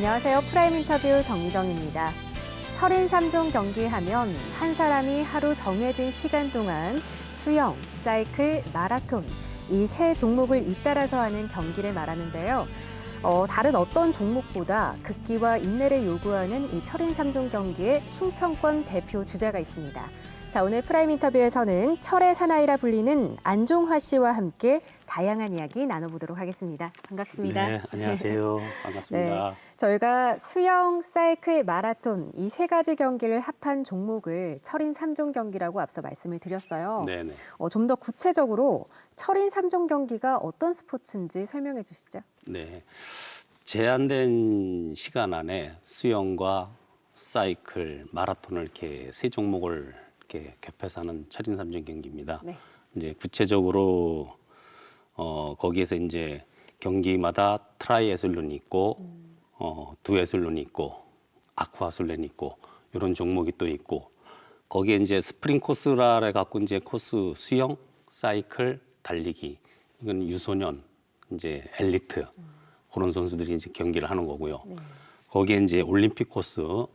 안녕하세요. 프라임 인터뷰 정미정입니다. 철인 3종 경기 하면 한 사람이 하루 정해진 시간 동안 수영, 사이클, 마라톤 이 세 종목을 잇따라서 하는 경기를 말하는데요. 다른 어떤 종목보다 극기와 인내를 요구하는 이 철인 3종 경기에 충청권 대표 주자가 있습니다. 자, 오늘 프라임 인터뷰에서는 철의 사나이라 불리는 안종화 씨와 함께 다양한 이야기 나눠보도록 하겠습니다. 반갑습니다. 네, 안녕하세요. 반갑습니다. 네, 저희가 수영, 사이클, 마라톤 이 세 가지 경기를 합한 종목을 철인 3종 경기라고 앞서 말씀을 드렸어요. 네네. 좀 더 구체적으로 철인 3종 경기가 어떤 스포츠인지 설명해 주시죠. 네, 제한된 시간 안에 수영과 사이클, 마라톤을 이렇게 세 종목을 이렇게 겹해서 하는 철인 3종 경기입니다. 네. 이제 구체적으로 거기에서 이제 경기마다 트라이애슬론이 있고 두애슬론이 있고 아쿠아슬론이 있고 이런 종목이 또 있고 거기에 이제 스프링 코스라 해갖고 이제 코스 수영, 사이클, 달리기 이건 유소년 이제 엘리트 그런 선수들이 이제 경기를 하는 거고요. 네. 거기에 이제 올림픽 코스는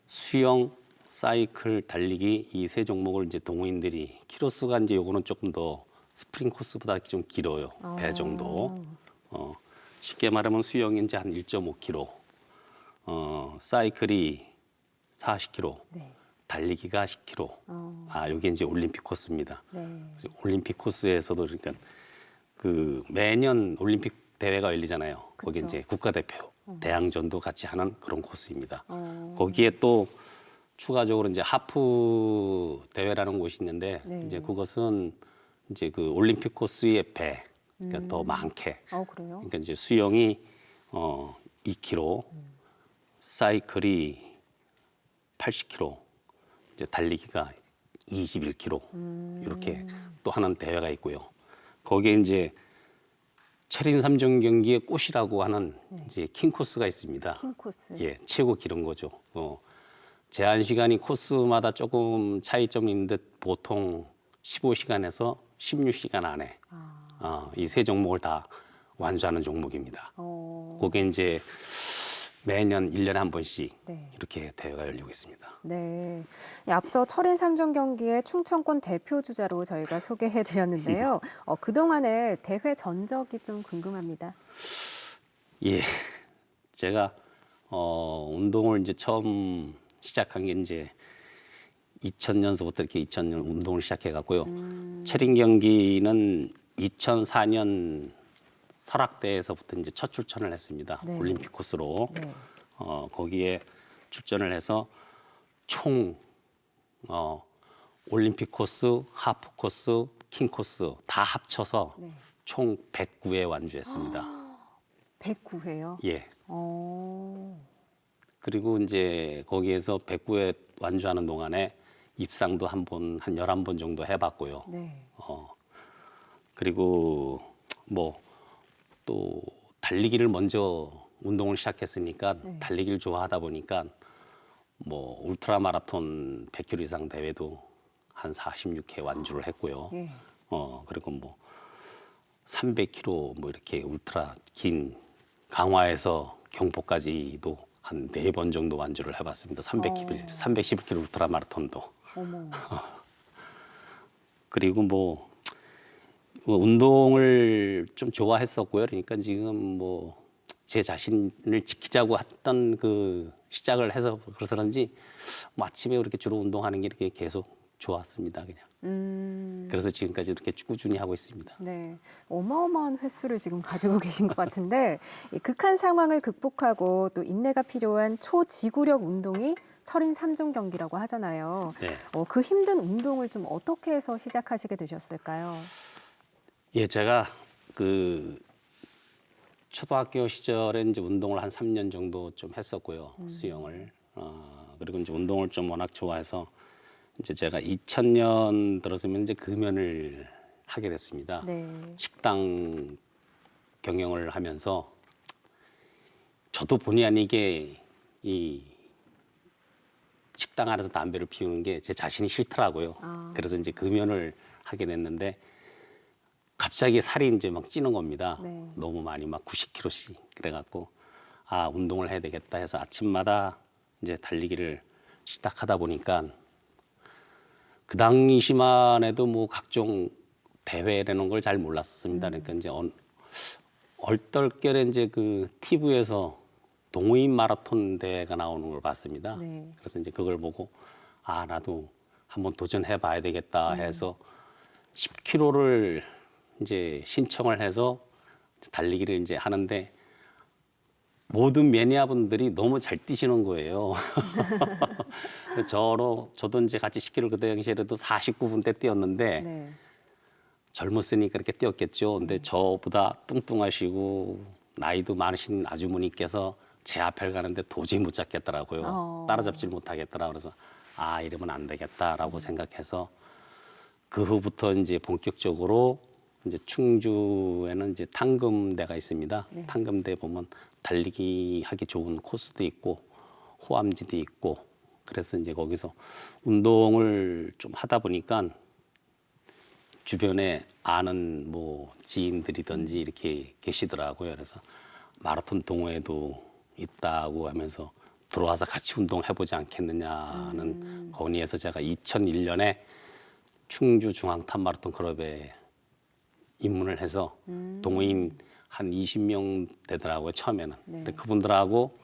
수영, 사이클, 달리기 이 세 종목을 이제 동호인들이 키로수가 이제 요거는 조금 더 스프링 코스보다 좀 길어요. 배 정도. 쉽게 말하면 수영이 이제 한 1.5km, 사이클이 40km, 네. 달리기가 10km. 요게 이제 올림픽 코스입니다. 네. 그래서 올림픽 코스에서도 그러니까 그 매년 올림픽 대회가 열리잖아요. 거기 그쵸. 이제 국가대표 대항전도 같이 하는 그런 코스입니다. 어. 거기에 또 추가적으로 이제 하프 대회라는 곳이 있는데 네. 이제 그것은 이제 그 올림픽 코스의 배, 그러니까 더 많게. 그래요? 그러니까 이제 수영이 2km, 사이클이 80km, 이제 달리기가 21km 이렇게 또 하는 대회가 있고요. 거기에 이제 철인 3종 경기의 꽃이라고 하는 이제 킹 코스가 있습니다. 킹 코스. 예, 최고 길은 거죠. 제한 시간이 코스마다 조금 차이점이 있는 듯 보통 15시간에서 16시간 안에 이 세 종목을 다 완수하는 종목입니다. 그게 이제 매년 1년에 한 번씩 네. 이렇게 대회가 열리고 있습니다. 네. 앞서 철인 3종 경기의 충청권 대표 주자로 저희가 소개해 드렸는데요. 그동안의 대회 전적이 좀 궁금합니다. 예, 제가 운동을 이제 처음 시작한 게 이제 2000년서부터 이렇게 2000년 운동을 시작해 갖고요. 철인 경기는 2004년 설악대에서부터 이제 첫 출전을 했습니다. 네. 올림픽 코스로. 네. 거기에 출전을 해서 총 올림픽 코스, 하프 코스, 킹 코스 다 합쳐서 네. 총 109회 완주했습니다. 109회요? 예. 어. 그리고 이제 거기에서 109회 완주하는 동안에 입상도 한 11번 정도 해봤고요. 네. 그리고 뭐 또 달리기를 먼저 운동을 시작했으니까 달리기를 좋아하다 보니까 뭐 울트라 마라톤 100km 이상 대회도 한 46회 완주를 했고요. 예. 그리고 뭐 300km 뭐 이렇게 울트라 긴 강화에서 경포까지도 한 4번 정도 완주를 해봤습니다. 311km 울트라 마라톤도. 어머. 그리고 뭐 운동을 좀 좋아했었고요. 그러니까 지금 뭐 제 자신을 지키자고 했던 그 시작을 해서 그래서 그런지 뭐 아침에 그렇게 주로 운동하는 게 이렇게 계속 좋았습니다. 그냥. 그래서 지금까지 이렇게 꾸준히 하고 있습니다. 네. 어마어마한 횟수를 지금 가지고 계신 것 같은데 이 극한 상황을 극복하고 또 인내가 필요한 초지구력 운동이 철인 3종 경기라고 하잖아요. 네. 그 힘든 운동을 좀 어떻게 해서 시작하시게 되셨을까요? 예, 제가 그 초등학교 시절에 이제 운동을 한 3년 정도 좀 했었고요. 수영을. 그리고 이제 운동을 좀 워낙 좋아해서 이제 제가 2000년 들어서면 이제 금연을 하게 됐습니다. 네. 식당 경영을 하면서 저도 본의 아니게 이 식당 안에서 담배를 피우는 게 제 자신이 싫더라고요. 그래서 이제 금연을 하게 됐는데 갑자기 살이 이제 막 찌는 겁니다. 네. 너무 많이 막 90kg씩 그래갖고 아 운동을 해야 되겠다 해서 아침마다 이제 달리기를 시작하다 보니까 그 당시만 해도 뭐 각종 대회라는 걸 잘 몰랐었습니다. 그러니까 이제 얼떨결에 이제 그 TV에서 동호인 마라톤 대회가 나오는 걸 봤습니다. 네. 그래서 이제 그걸 보고 아 나도 한번 도전해 봐야 되겠다 해서 10km를 이제 신청을 해서 달리기를 이제 하는데 모든 매니아분들이 너무 잘 뛰시는 거예요. 저도 이제 같이 10km 그때 당시에도 49분대 뛰었는데 네. 젊었으니까 이렇게 뛰었겠죠. 근데 저보다 뚱뚱하시고 나이도 많으신 아주머니께서 제 앞을 가는데 도저히 못 잡겠더라고요. 따라잡질 못하겠더라. 그래서 아 이러면 안 되겠다라고 생각해서 그 후부터 이제 본격적으로 이제 충주에는 이제 탕금대가 있습니다. 네. 탕금대 보면 달리기 하기 좋은 코스도 있고 호암지도 있고 그래서 이제 거기서 운동을 좀 하다 보니까 주변에 아는 뭐 지인들이든지 이렇게 계시더라고요. 그래서 마라톤 동호회도 있다고 하면서 들어와서 같이 운동해보지 않겠느냐는 건의해서 제가 2001년에 충주 중앙탑 마라톤 클럽에 입문을 해서 동호인 한 20명 되더라고요. 처음에는. 네. 근데 그분들하고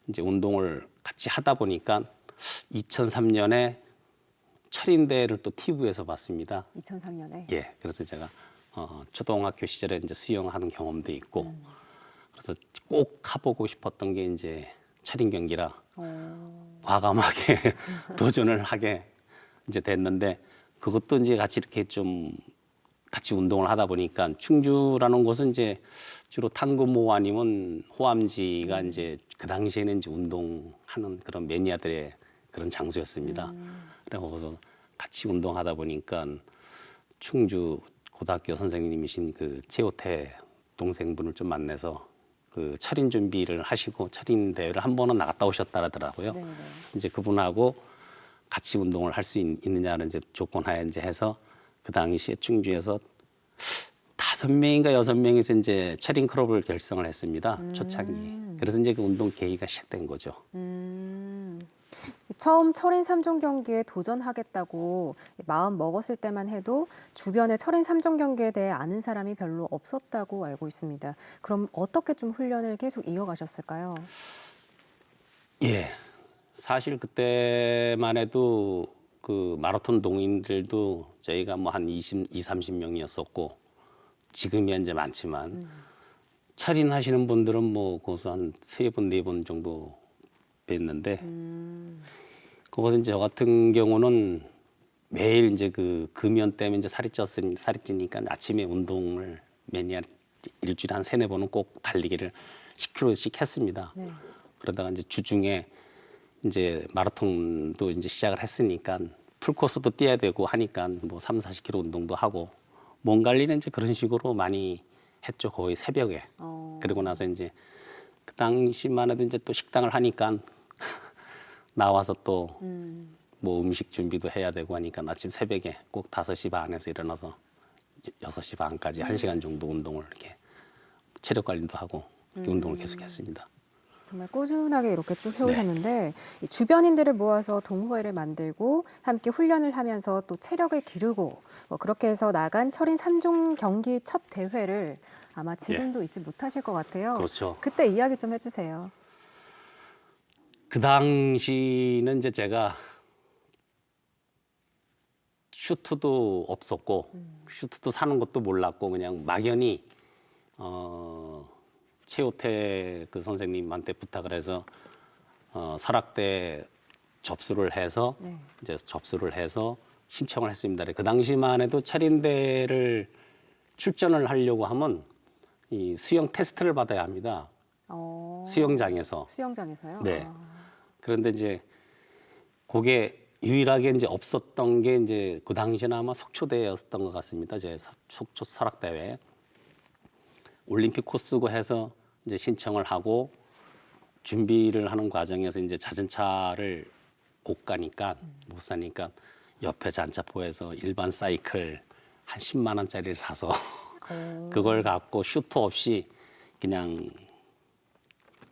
이제 운동을 같이 하다 보니까 2003년에 철인대회를 또 TV에서 봤습니다. 2003년에. 예, 그래서 제가 초등학교 시절에 이제 수영하는 경험도 있고, 그래서 꼭 가보고 싶었던 게 이제 철인 경기라 과감하게 도전을 하게 이제 됐는데, 그것도 이제 같이 이렇게 좀 같이 운동을 하다 보니까 충주라는 곳은 이제 주로 탕금호 아니면 호암지가 이제 그 당시에는 이제 운동하는 그런 매니아들의 그런 장소였습니다. 그래서 거기서 같이 운동하다 보니까 충주 고등학교 선생님이신 그 최호태 동생분을 좀 만나서 그 철인 준비를 하시고 철인 대회를 한 번은 나갔다 오셨다 하더라고요. 네네. 그래서 이제 그분하고 같이 운동을 할 수 있느냐는 이제 조건하에 이제 해서 그 당시에 충주에서 5명인가 6명이서 이제 철인 클럽을 결성을 했습니다. 초창기에. 그래서 이제 그 운동 계기가 시작된 거죠. 처음 철인 3종 경기에 도전하겠다고 마음 먹었을 때만 해도 주변에 철인 3종 경기에 대해 아는 사람이 별로 없었다고 알고 있습니다. 그럼 어떻게 좀 훈련을 계속 이어가셨을까요? 예. 사실 그때만 해도 그 마라톤 동인들도 저희가 뭐 한 30명이었었고 지금이야 이제 많지만 철인 하시는 분들은 뭐 거기서 한 3번, 4번 정도 뵀는데 거기서 이제 저 같은 경우는 매일 이제 그 금연 때문에 이제 살이 찌니까 아침에 운동을 매니아 일주일에 한 3-4번은 꼭 달리기를 10km씩 했습니다. 네. 그러다가 이제 주중에 이제 마라톤도 이제 시작을 했으니까 풀코스도 뛰어야 되고 하니까 뭐 30-40km 운동도 하고 몸 관리는 이제 그런 식으로 많이 했죠. 거의 새벽에. 그리고 나서 이제 그 당시만 해도 이제 또 식당을 하니까 나와서 또 뭐 음식 준비도 해야 되고 하니까 아침 새벽에 꼭 5시 반에서 일어나서 6시 반까지 1시간 정도 운동을 이렇게 체력 관리도 하고 이렇게 운동을 계속했습니다. 정말 꾸준하게 이렇게 쭉 해오셨는데 이 주변인들을 모아서 동호회를 만들고 함께 훈련을 하면서 또 체력을 기르고 뭐 그렇게 해서 나간 철인 3종 경기 첫 대회를 아마 지금도 잊지 못하실 것 같아요. 그렇죠. 그때 이야기 좀 해주세요. 그 당시는 이제 제가 슈트도 없었고 슈트도 사는 것도 몰랐고 그냥 막연히 최호태 그 선생님한테 부탁을 해서 설악대 접수를 해서 네. 이제 접수를 해서 신청을 했습니다. 그 당시만 해도 철인대를 출전을 하려고 하면 이 수영 테스트를 받아야 합니다. 수영장에서. 수영장에서요? 네. 그런데 이제 그게 유일하게 이제 없었던 게 이제 그 당시에는 아마 속초대회였던 것 같습니다. 제 속초 설악대회. 올림픽 코스고 해서 이제 신청을 하고 준비를 하는 과정에서 이제 자전차를 못 가니까 못 사니까 옆에 잔차포에서 일반 사이클 한 10만 원짜리를 사서 오. 그걸 갖고 슈터 없이 그냥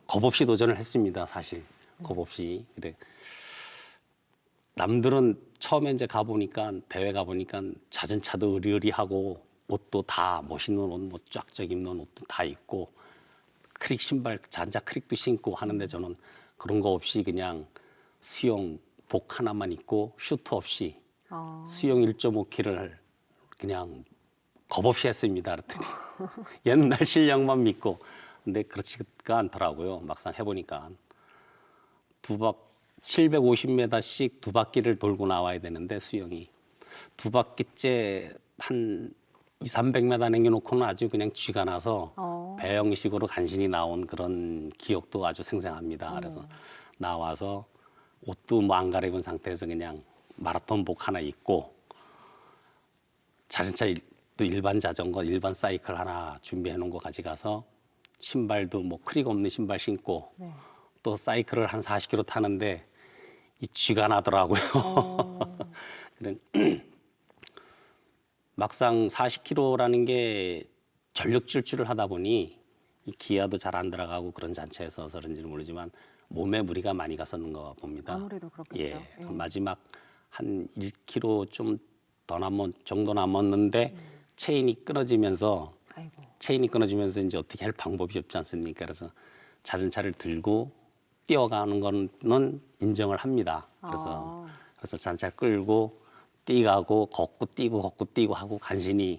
겁 없이 도전을 했습니다. 사실 겁 없이. 그래. 남들은 처음에 이제 가보니까 대회 가보니까 자전차도 으리으리하고 옷도 다 멋있는 옷, 뭐 쫙쫙 입는 옷도 다 입고 크릭 신발, 자전차 크릭도 신고 하는데 저는 그런 거 없이 그냥 수영 복 하나만 입고 슈트 없이 수영 1.5km를 그냥 겁 없이 했습니다. 그랬더니 옛날 실력만 믿고 근데 그렇지가 않더라고요. 막상 해보니까 750m씩 두 바퀴를 돌고 나와야 되는데 수영이 두 바퀴째 한 200~300m 남겨놓고는 아주 그냥 쥐가 나서 배 형식으로 간신히 나온 그런 기억도 아주 생생합니다. 그래서 나와서 옷도 뭐 안 갈아입은 상태에서 그냥 마라톤복 하나 입고 자전차 또 일반 자전거, 일반 사이클 하나 준비해 놓은 거 가져가서 신발도 뭐 크릭 없는 신발 신고 네. 또 사이클을 한 40km 타는데 이 쥐가 나더라고요. 그래, 막상 40km라는 게 전력 질주를 하다 보니 이 기아도 잘 안 들어가고 그런 자체에서 그런지는 모르지만 몸에 무리가 많이 갔었는 거 봅니다. 아무래도 그렇겠죠. 예, 예. 마지막 한 1km 좀 더 정도 남았는데 체인이 끊어지면서 아이고. 이제 어떻게 할 방법이 없지 않습니까? 그래서 자전차를 들고 뛰어가는 거는 인정을 합니다. 그래서 자전차 끌고 뛰가고 걷고 뛰고 하고 간신히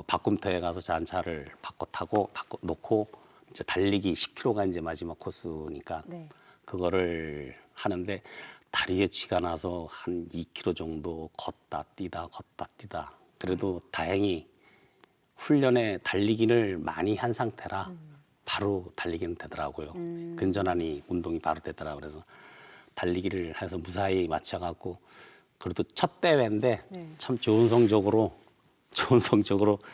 박금터에 가서 자전차를 바꿔 타고 바꿔 놓고 이제 달리기 10km가 이제 마지막 코스니까 네. 그거를 하는데 다리에 쥐가 나서 한 2km 정도 걷다 뛰다. 그래도 다행히 훈련에 달리기를 많이 한 상태라 바로 달리기는 되더라고요. 근전환이 운동이 바로 되더라고요. 그래서 달리기를 해서 무사히 마쳐갖고 그래도 첫 대회인데 네. 참 좋은 성적으로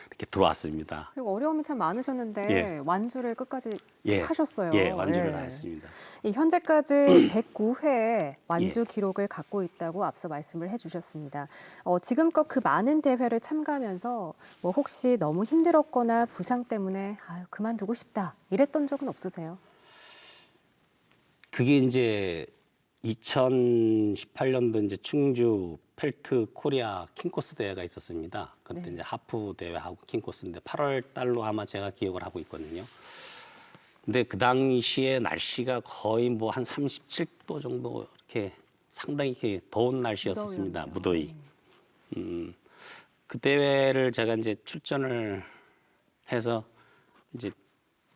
이렇게 들어왔습니다. 그리고 어려움이 참 많으셨는데 예. 완주를 끝까지 예. 하셨어요. 예, 완주를 예. 다 했습니다. 이 현재까지 109회 완주 예. 기록을 갖고 있다고 앞서 말씀을 해주셨습니다. 지금껏 그 많은 대회를 참가하면서 뭐 혹시 너무 힘들었거나 부상 때문에 아유, 그만두고 싶다 이랬던 적은 없으세요? 그게 이제 2018년도 이제 충주 펠트 코리아 킹코스 대회가 있었습니다. 그때 네. 이제 하프 대회하고 킹코스인데 8월 달로 아마 제가 기억을 하고 있거든요. 근데 그 당시에 날씨가 거의 뭐 한 37도 정도 이렇게 상당히 이렇게 더운 날씨였었습니다. 무더위. 그 대회를 제가 이제 출전을 해서 이제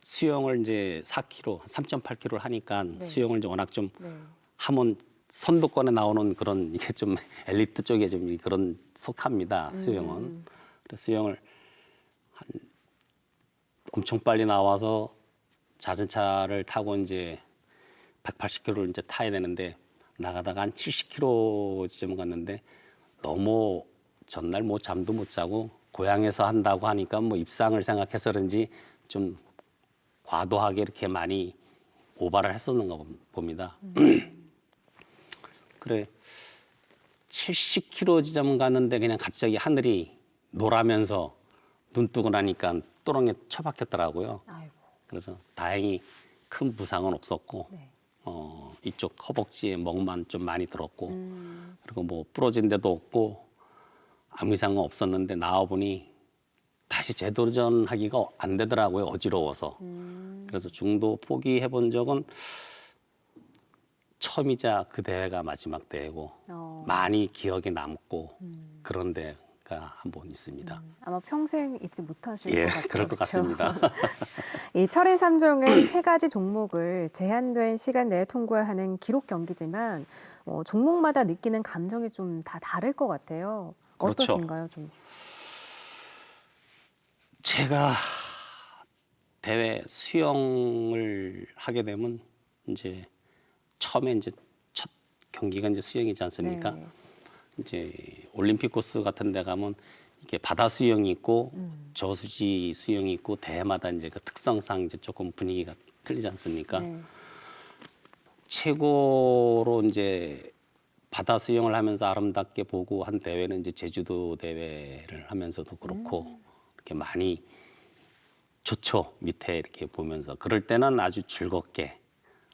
수영을 이제 4km, 3.8km를 하니까 네. 수영을 이제 워낙 좀 네. 하면 선두권에 나오는 그런 이게 좀 엘리트 쪽에 좀 그런 속합니다. 수영은. 그래서 수영을 한 엄청 빨리 나와서 자전차를 타고 이제 180km를 이제 타야 되는데 나가다가 한 70km 지점 갔는데 너무 전날 뭐 잠도 못 자고 고향에서 한다고 하니까 뭐 입상을 생각해서 그런지 좀 과도하게 이렇게 많이 오바를 했었는 거 봅니다. 그래 70km 지점 갔는데 그냥 갑자기 하늘이 노라면서 눈 뜨고 나니까 또랑에 처박혔더라고요. 아이고. 그래서 다행히 큰 부상은 없었고 네. 이쪽 허벅지에 멍만 좀 많이 들었고 그리고 뭐 부러진 데도 없고 아무 이상은 없었는데 나와보니 다시 재도전하기가 안 되더라고요. 어지러워서. 그래서 중도 포기해본 적은 처음이자 그 대회가 마지막 대회고 많이 기억에 남고 그런 데가 한 번 있습니다. 아마 평생 잊지 못하실 예, 것 같아요. 그럴 것 그렇죠? 같습니다. 이 철인 3종은 세 가지 종목을 제한된 시간 내에 통과하는 기록 경기지만 종목마다 느끼는 감정이 좀 다 다를 것 같아요. 그렇죠. 어떠신가요? 좀. 제가 대회 수영을 하게 되면 이제 처음에 이제 첫 경기가 이제 수영이지 않습니까? 네. 이제 올림픽 코스 같은 데 가면 이게 바다 수영이 있고 저수지 수영이 있고 대회마다 이제 그 특성상 이제 조금 분위기가 틀리지 않습니까? 네. 최고로 이제 바다 수영을 하면서 아름답게 보고 한 대회는 이제 제주도 대회를 하면서도 그렇고 이렇게 많이 좋죠. 밑에 이렇게 보면서 그럴 때는 아주 즐겁게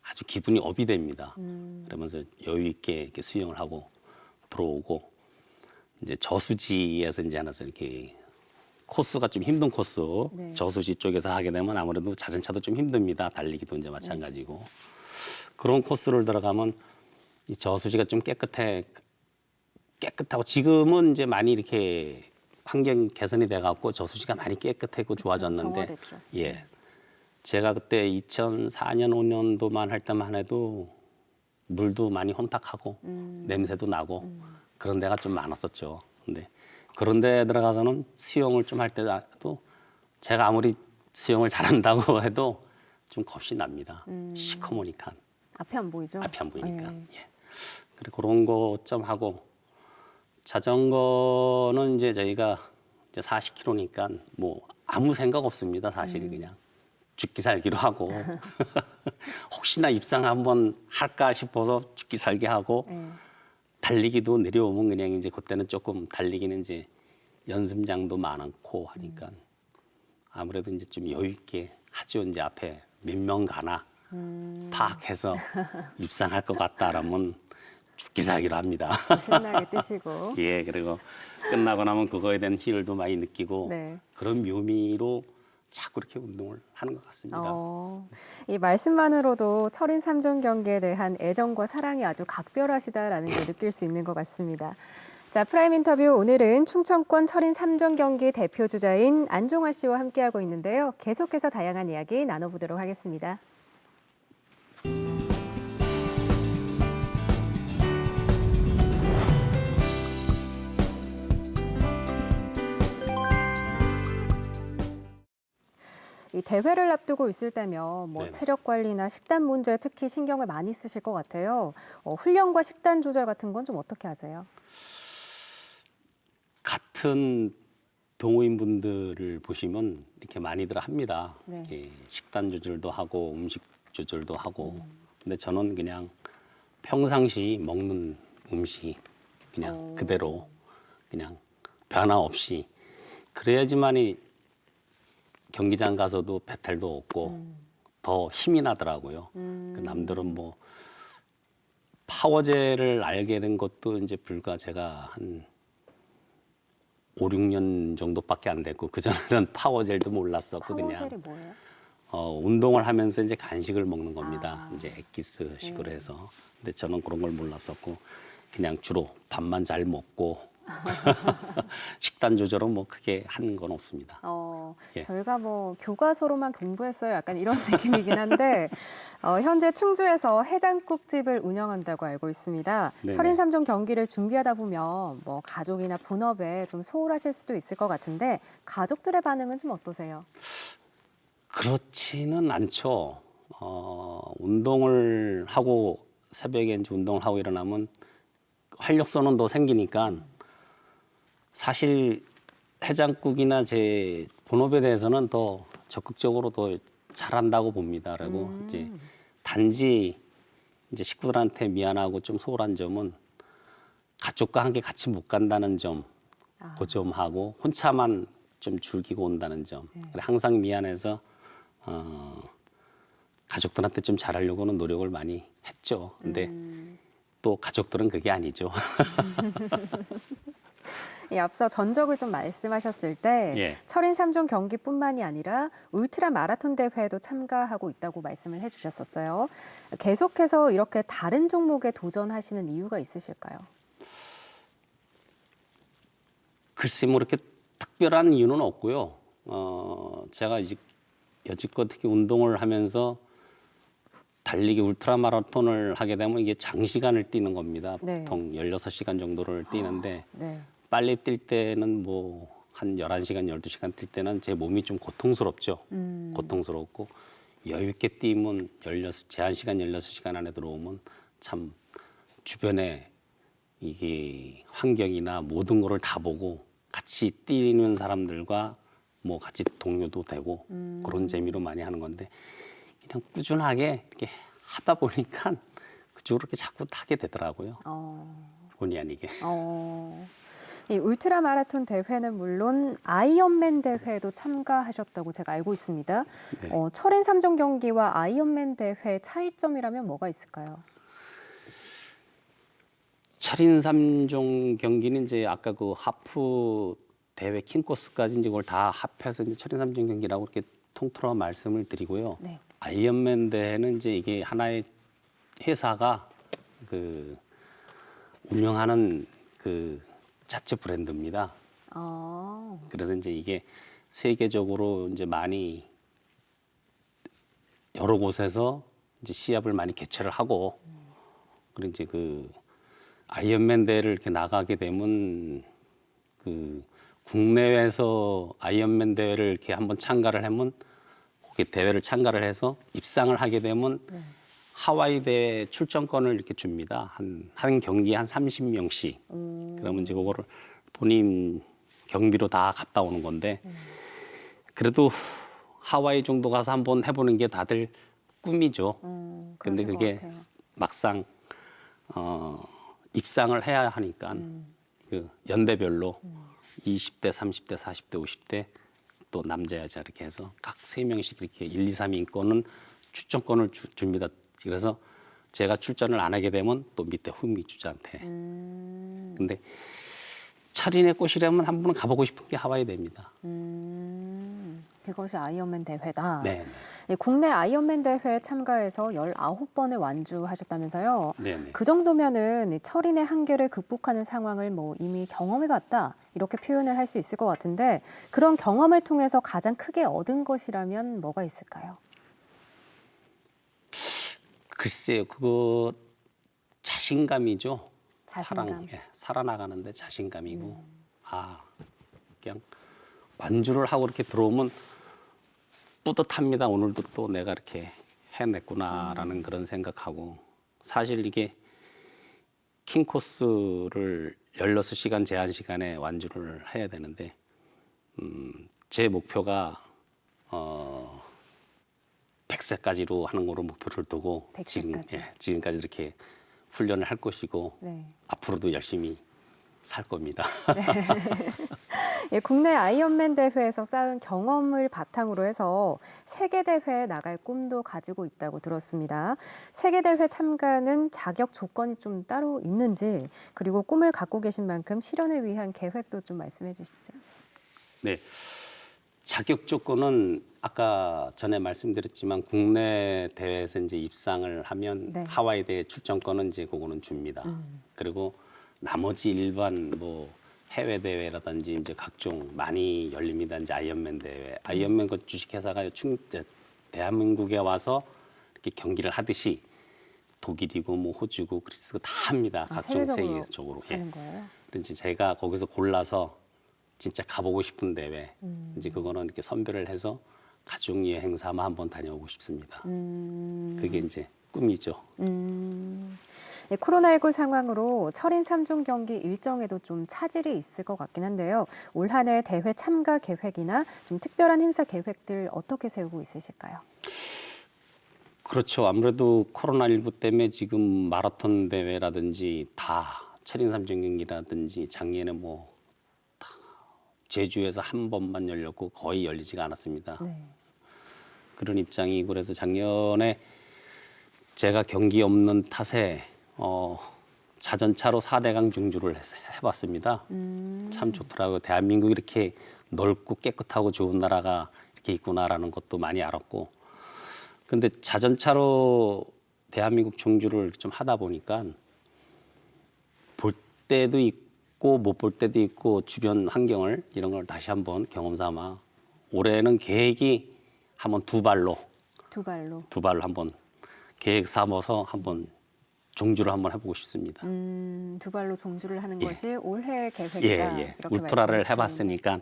아주 기분이 업이 됩니다. 그러면서 여유 있게 이렇게 수영을 하고 들어오고 이제 저수지에서 이제 하나서 이렇게 코스가 좀 힘든 코스 네. 저수지 쪽에서 하게 되면 아무래도 자전차도 좀 힘듭니다. 달리기도 이제 마찬가지고 그런 코스를 들어가면 이 저수지가 좀 깨끗하고 지금은 이제 많이 이렇게 환경 개선이 돼 갖고 저수지가 많이 깨끗하고 좋아졌는데 정화됐죠. 예. 제가 그때 2004년 5년도만 할 때만 해도 물도 많이 혼탁하고 냄새도 나고 그런 데가 좀 많았었죠. 근데 그런 데 들어가서는 수영을 좀 할 때도 제가 아무리 수영을 잘한다고 해도 좀 겁이 납니다. 시커머니까 앞이 안 보이죠? 앞이 안 보이니까. 네. 예. 그리고 그런 거 좀 하고 자전거는 이제 저희가 이제 40km니까 뭐 아무 생각 없습니다. 사실 그냥 죽기 살기로 하고 혹시나 입상 한번 할까 싶어서 죽기 살기 하고 네. 달리기도 내려오면 그냥 이제 그때는 조금 달리기는 이제 연습장도 많고 하니까 아무래도 이제 좀 여유 있게 하죠. 이제 앞에 몇 명 가나 파악해서 입상할 것 같다라면 죽기 살기로 합니다. 신나게 뛰시고. 예, 그리고 끝나고 나면 그거에 대한 희열도 많이 느끼고 네. 그런 묘미로 자꾸 이렇게 운동을 하는 것 같습니다. 이 말씀만으로도 철인 3종 경기에 대한 애정과 사랑이 아주 각별하시다라는 걸 느낄 수 있는 것 같습니다. 자, 프라임 인터뷰 오늘은 충청권 철인 3종 경기 대표 주자인 안종화 씨와 함께하고 있는데요. 계속해서 다양한 이야기 나눠보도록 하겠습니다. 이 대회를 앞두고 있을 때면 뭐 네네. 체력 관리나 식단 문제 특히 신경을 많이 쓰실 것 같아요. 훈련과 식단 조절 같은 건 좀 어떻게 하세요? 같은 동호인분들을 보시면 이렇게 많이들 합니다. 네. 이렇게 식단 조절도 하고 음식 조절도 하고. 근데 저는 그냥 평상시 먹는 음식 그냥 그대로 그냥 변화 없이 그래야지만이 경기장 가서도 배탈도 없고 더 힘이 나더라고요. 그 남들은 뭐 파워젤을 알게 된 것도 이제 불과 제가 한 5, 6년 정도밖에 안 됐고 그전에는 파워젤도 몰랐었고 파워젤이 그냥 뭐예요? 운동을 하면서 이제 간식을 먹는 겁니다. 이제 엑기스식으로 해서. 근데 저는 그런 걸 몰랐었고 그냥 주로 밥만 잘 먹고 식단 조절은 뭐 크게 한 건 없습니다. 예. 저희가 뭐 교과서로만 공부했어요. 약간 이런 느낌이긴 한데 현재 충주에서 해장국집을 운영한다고 알고 있습니다. 네네. 철인 3종 경기를 준비하다 보면 뭐 가족이나 본업에 좀 소홀하실 수도 있을 것 같은데 가족들의 반응은 좀 어떠세요? 그렇지는 않죠. 운동을 하고 새벽에 이제 운동을 하고 일어나면 활력소는 더 생기니까 사실 해장국이나 제 본업에 대해서는 더 적극적으로 더 잘한다고 봅니다. 그리고 이제 단지 이제 식구들한테 미안하고 좀 소홀한 점은 가족과 함께 같이 못 간다는 점, 그 점하고 혼자만 좀 즐기고 온다는 점. 그래, 항상 미안해서 가족들한테 좀 잘하려고는 노력을 많이 했죠. 근데 또 가족들은 그게 아니죠. 앞서 전적을 좀 말씀하셨을 때 예. 철인 3종 경기뿐만이 아니라 울트라 마라톤 대회도 참가하고 있다고 말씀을 해주셨었어요. 계속해서 이렇게 다른 종목에 도전하시는 이유가 있으실까요? 글쎄 뭐 이렇게 특별한 이유는 없고요. 제가 여지껏 특히 운동을 하면서 달리기 울트라 마라톤을 하게 되면 이게 장시간을 뛰는 겁니다. 네. 보통 16시간 정도를 뛰는데 네. 빨리 뛸 때는 뭐 한 11시간, 12시간 뛸 때는 제 몸이 좀 고통스럽죠. 고통스럽고 여유 있게 뛰면 제한 시간 16시간 안에 들어오면 참 주변에 이게 환경이나 모든 거를 다 보고 같이 뛰는 사람들과 뭐 같이 동료도 되고 그런 재미로 많이 하는 건데 그냥 꾸준하게 이렇게 하다 보니까 그 그쪽으로 이렇게 자꾸 타게 되더라고요. 본의 아니게. 이 울트라 마라톤 대회는 물론 아이언맨 대회도 참가하셨다고 제가 알고 있습니다. 네. 철인 3종 경기와 아이언맨 대회 차이점이라면 뭐가 있을까요? 철인 3종 경기는 이제 아까 그 하프 대회 킹코스까지 이제 그걸 다 합해서 이제 철인 3종 경기라고 이렇게 통틀어 말씀을 드리고요. 네. 아이언맨 대회는 이제 이게 하나의 회사가 그 운영하는 그 자체 브랜드입니다. 그래서 이제 이게 세계적으로 이제 많이 여러 곳에서 이제 시합을 많이 개최를 하고 그리고 이제 그 아이언맨 대회를 이렇게 나가게 되면 그 국내에서 아이언맨 대회를 이렇게 한번 참가를 하면 거기 대회를 참가를 해서 입상을 하게 되면 하와이 대회 출전권을 이렇게 줍니다. 한 경기에 한 30명씩. 그러면 이제 그거를 본인 경비로 다 갔다 오는 건데 그래도 하와이 정도 가서 한번 해보는 게 다들 꿈이죠. 근데 그러실 것 그게 같아요. 막상 입상을 해야 하니까 그 연대별로 20대, 30대, 40대, 50대 또 남자 여자 이렇게 해서 각 3명씩 이렇게 1, 2, 3인권은 출전권을 줍니다. 그래서 제가 출전을 안 하게 되면 또 밑에 후미 주자한테. 근데 철인의 꽃이라면 한 번은 가보고 싶은 게 하와이 대회입니다. 그것이 아이언맨 대회다. 네. 예, 국내 아이언맨 대회 참가해서 19번을 완주하셨다면서요. 네네. 그 정도면은 이 철인의 한계를 극복하는 상황을 뭐 이미 경험해봤다 이렇게 표현을 할 수 있을 것 같은데 그런 경험을 통해서 가장 크게 얻은 것이라면 뭐가 있을까요? 글쎄요, 그거 자신감이죠. 자신감. 살아나가는데 자신감이고, 그냥 완주를 하고 이렇게 들어오면 뿌듯합니다. 오늘도 또 내가 이렇게 해냈구나라는 그런 생각하고, 사실 이게 킹코스를 16시간 제한 시간에 완주를 해야 되는데, 제 목표가 100세까지로 하는 거로 목표를 두고 100세까지. 지금까지 이렇게 훈련을 할 것이고 네. 앞으로도 열심히 살 겁니다. 예, 국내 아이언맨 대회에서 쌓은 경험을 바탕으로 해서 세계대회에 나갈 꿈도 가지고 있다고 들었습니다. 세계대회 참가는 자격 조건이 좀 따로 있는지 그리고 꿈을 갖고 계신 만큼 실현을 위한 계획도 좀 말씀해 주시죠. 네. 자격 조건은 아까 전에 말씀드렸지만 국내 대회에서 이제 입상을 하면 네. 하와이 대회 출전권은 이제 그거는 줍니다. 그리고 나머지 일반 뭐 해외 대회라든지 이제 각종 많이 열립니다. 이제 아이언맨 대회, 아이언맨 그 주식회사가 대한민국에 와서 이렇게 경기를 하듯이 독일이고 뭐 호주고 그리스고 다 합니다. 각종 세계적으로. 하는 거예요? 그런지 제가 거기서 골라서 진짜 가보고 싶은 대회, 이제 그거는 이렇게 선별을 해서 가족 여행 삼아 한번 다녀오고 싶습니다. 그게 이제 꿈이죠. 네, 코로나19 상황으로 철인 3종 경기 일정에도 좀 차질이 있을 것 같긴 한데요. 올 한 해 대회 참가 계획이나 좀 특별한 행사 계획들 어떻게 세우고 있으실까요? 그렇죠. 아무래도 코로나19 때문에 지금 마라톤 대회라든지 다 철인 3종 경기라든지 작년에 뭐 제주에서 한 번만 열렸고 거의 열리지가 않았습니다. 네. 그런 입장이고 그래서 작년에 제가 경기 없는 탓에 자전차로 4대강 중주를 해봤습니다. 참 좋더라고요. 대한민국이 이렇게 넓고 깨끗하고 좋은 나라가 이렇게 있구나라는 것도 많이 알았고 근데 자전차로 대한민국 종주를 좀 하다 보니까 볼 때도 있고 못 볼 때도 있고 주변 환경을 이런 걸 다시 한번 경험 삼아 올해는 계획이 한번 두 발로 한번 계획 삼아서 한번 종주를 한번 해보고 싶습니다. 두 발로 종주를 하는 것이 올해 계획이다. 예. 이렇게 울트라를 말씀해 해봤으니까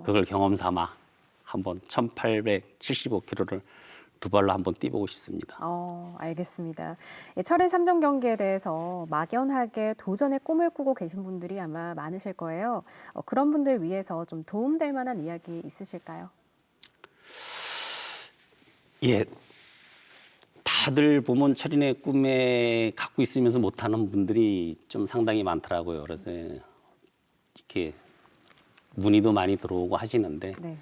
그걸 경험 삼아 한번 1875km를 두 발로 한번 뛰보고 싶습니다. 알겠습니다. 예, 철인 3종 경기에 대해서 막연하게 도전의 꿈을 꾸고 계신 분들이 아마 많으실 거예요. 그런 분들 위해서 좀 도움될 만한 이야기 있으실까요? 예, 다 다들 보면 철인의 꿈에 갖고 있으면서 못하는 분들이 좀 상당히 많더라고요. 그래서 이렇게 문의도 많이 들어오고 하시는데 네.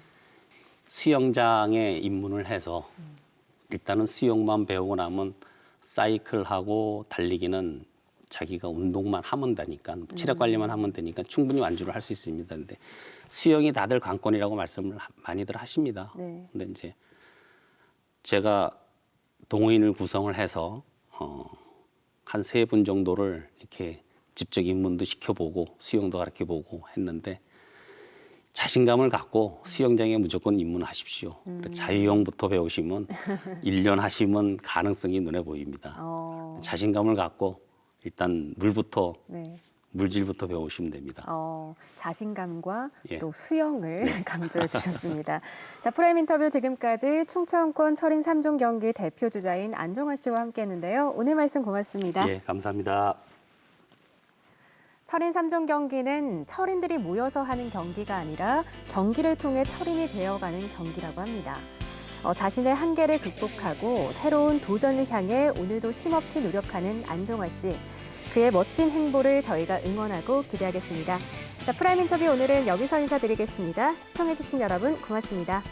수영장에 입문을 해서 일단은 수영만 배우고 나면 사이클하고 달리기는 자기가 운동만 하면 되니까 체력 관리만 하면 되니까 충분히 완주를 할 수 있습니다. 근데 수영이 다들 관건이라고 말씀을 많이들 하십니다. 네. 근데 이제 제가 동호인을 구성을 해서 한 3분 정도를 이렇게 직접 입문도 시켜보고 수영도 가르쳐보고 했는데 자신감을 갖고 수영장에 무조건 입문하십시오. 자유형부터 배우시면 1년 하시면 가능성이 눈에 보입니다. 자신감을 갖고 일단 물부터 네. 물질부터 배우시면 됩니다. 자신감과 예. 또 수영을 강조해 주셨습니다. 자, 프라임 인터뷰 지금까지 충청권 철인 3종 경기 대표 주자인 안종환 씨와 함께했는데요. 오늘 말씀 고맙습니다. 예, 감사합니다. 철인 3종 경기는 철인들이 모여서 하는 경기가 아니라 경기를 통해 철인이 되어가는 경기라고 합니다. 자신의 한계를 극복하고 새로운 도전을 향해 오늘도 쉼없이 노력하는 안종환 씨. 그의 멋진 행보를 저희가 응원하고 기대하겠습니다. 자, 프라임 인터뷰 오늘은 여기서 인사드리겠습니다. 시청해주신 여러분 고맙습니다.